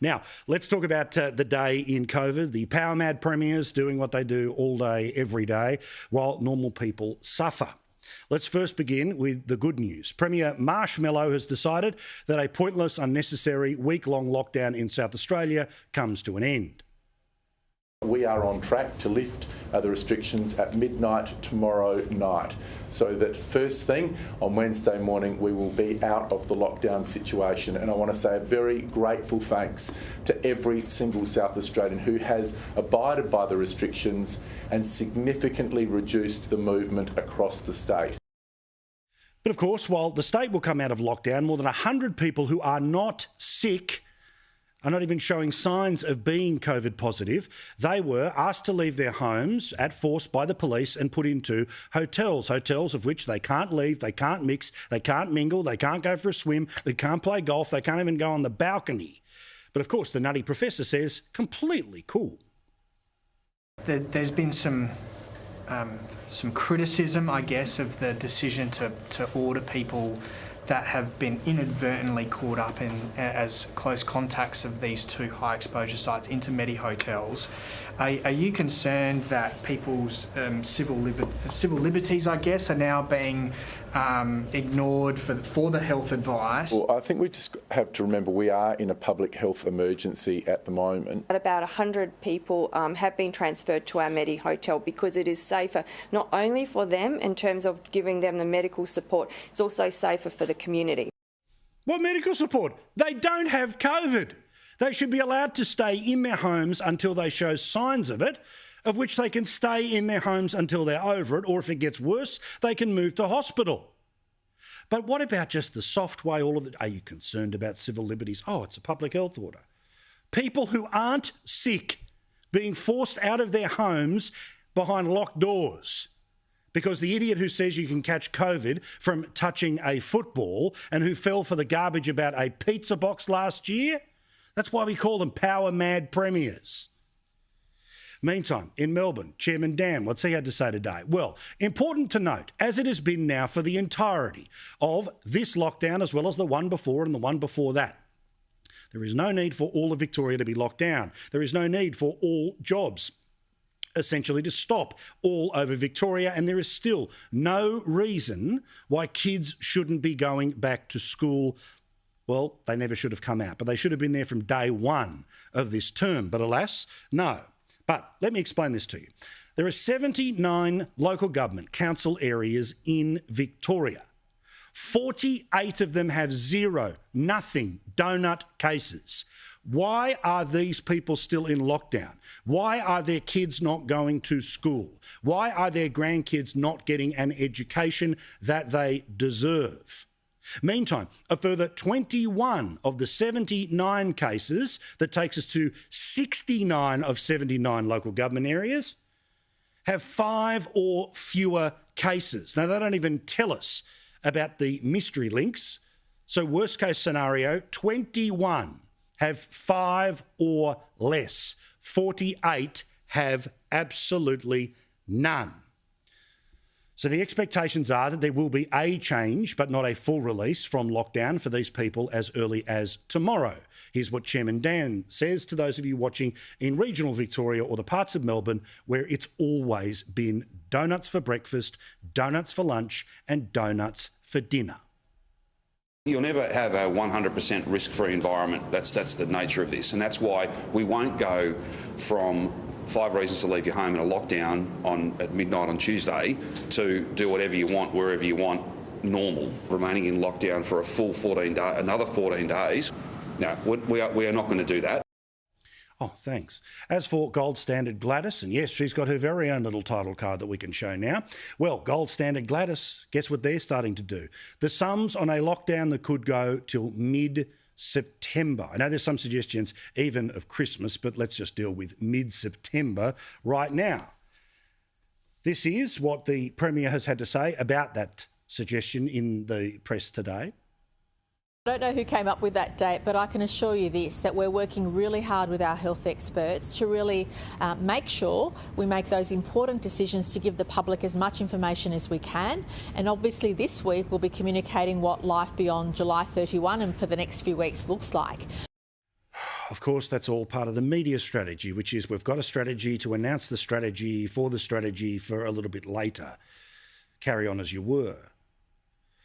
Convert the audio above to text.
Now, let's talk about the day in COVID. The power mad premiers doing what they do all day, every day, while normal people suffer. Let's first begin with the good news. Premier Marshmallow has decided that a pointless, unnecessary, week-long lockdown in South Australia comes to an end. We are on track to lift the restrictions at midnight tomorrow night, so that first thing on Wednesday morning we will be out of the lockdown situation. And I want to say a very grateful thanks to every single South Australian who has abided by the restrictions and significantly reduced the movement across the state. But of course, while the state will come out of lockdown, more than 100 people who are not sick are not even showing signs of being COVID positive. They were asked to leave their homes at force by the police and put into hotels of which they can't leave, they can't mix, they can't mingle, they can't go for a swim, they can't play golf, they can't even go on the balcony. But of course, the nutty professor says completely cool. There's been some criticism, I guess, of the decision to order people that have been inadvertently caught up in as close contacts of these two high exposure sites into Medi hotels. Are you concerned that people's civil liberties, I guess, are now being ignored for the health advice? Well, I think we just have to remember we are in a public health emergency at the moment. About 100 people have been transferred to our Medi hotel because it is safer, not only for them in terms of giving them the medical support, it's also safer for the community. What medical support? They don't have COVID. They should be allowed to stay in their homes until they show signs of it, of which they can stay in their homes until they're over it, or if it gets worse, they can move to hospital. But what about just the soft way, all of it? Are you concerned about civil liberties? Oh, it's a public health order. People who aren't sick being forced out of their homes behind locked doors because the idiot who says you can catch COVID from touching a football and who fell for the garbage about a pizza box last year, that's why we call them power mad premiers. Meantime, in Melbourne, Chairman Dan, what's he had to say today? Well, important to note, as it has been now for the entirety of this lockdown, as well as the one before and the one before that, there is no need for all of Victoria to be locked down. There is no need for all jobs essentially to stop all over Victoria, and there is still no reason why kids shouldn't be going back to school. Well, they never should have come out, but they should have been there from day one of this term. But alas, no. But let me explain this to you. There are 79 local government council areas in Victoria. 48 of them have nothing, donut cases. Why are these people still in lockdown? Why are their kids not going to school? Why are their grandkids not getting an education that they deserve? Meantime, a further 21 of the 79 cases, that takes us to 69 of 79 local government areas, have 5 or fewer cases. Now, they don't even tell us about the mystery links. So worst case scenario, 21 have 5 or less. 48 have absolutely none. So the expectations are that there will be a change, but not a full release from lockdown for these people as early as tomorrow. Here's what Chairman Dan says to those of you watching in regional Victoria or the parts of Melbourne where it's always been donuts for breakfast, donuts for lunch and donuts for dinner. You'll never have a 100% risk-free environment. That's the nature of this, and that's why we won't go from 5 reasons to leave your home in a lockdown at midnight on Tuesday to do whatever you want, wherever you want, normal. Remaining in lockdown for a full 14 days, another 14 days. No, we are not going to do that. Oh, thanks. As for Gold Standard Gladys, and yes, she's got her very own little title card that we can show now. Well, Gold Standard Gladys, guess what they're starting to do? The sums on a lockdown that could go till mid-September. I know there's some suggestions even of Christmas, but let's just deal with mid-September right now. This is what the Premier has had to say about that suggestion in the press today. I don't know who came up with that date, but I can assure you this, that we're working really hard with our health experts to really make sure we make those important decisions to give the public as much information as we can. And obviously this week we'll be communicating what life beyond July 31 and for the next few weeks looks like. of course, that's all part of the media strategy, which is we've got a strategy to announce the strategy for a little bit later. Carry on as you were.